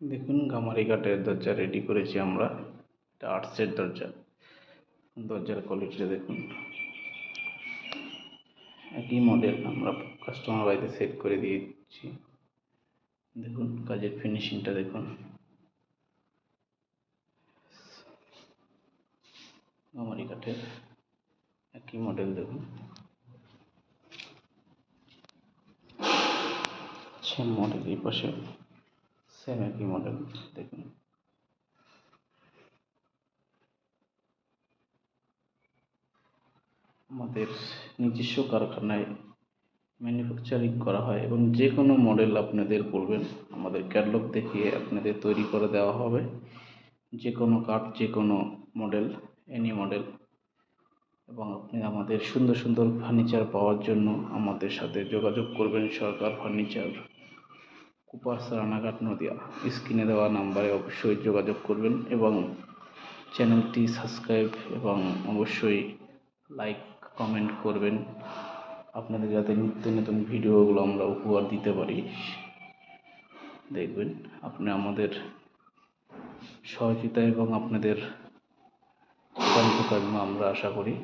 দেখুন গামারি কাঠের দরজা রেডি করেছি আমরা। এটা আর্টসের দরজা। দরজার কোয়ালিটিটা দেখুন। একই মডেল আমরা কাস্টমার বাড়িতে সেট করে দিয়েছি। দেখুন কাজের ফিনিশিংটা দেখুন। গামারি কাঠের একই মডেল দেখুন। সেম মডেল এই পাশে সেম একই মডেল দেখুন। আমাদের নিজস্ব কারখানায় ম্যানুফ্যাকচারিং করা হয় এবং যে কোনো মডেল আপনাদের বলবেন আমাদের ক্যাটালগ দেখিয়ে আপনাদের তৈরি করে দেওয়া হবে। যে কোনো কাঠ, যে কোনো মডেল, এনি মডেল। এবং আপনি আমাদের সুন্দর সুন্দর ফার্নিচার পাওয়ার জন্য আমাদের সাথে যোগাযোগ করবেন। সরকার ফার্নিচার, কুপাস, রানাঘাট, নদিয়া। স্ক্রিনে দেওয়া নাম্বারে অবশ্যই যোগাযোগ করবেন এবং চ্যানেলটি সাবস্ক্রাইব এবং অবশ্যই লাইক কমেন্ট করবেন, আপনাদের যাতে নিত্য নতুন ভিডিওগুলো আমরা উপহার দিতে পারি। দেখবেন আপনি আমাদের সহযোগিতা এবং আপনাদের আমরা আশা করি।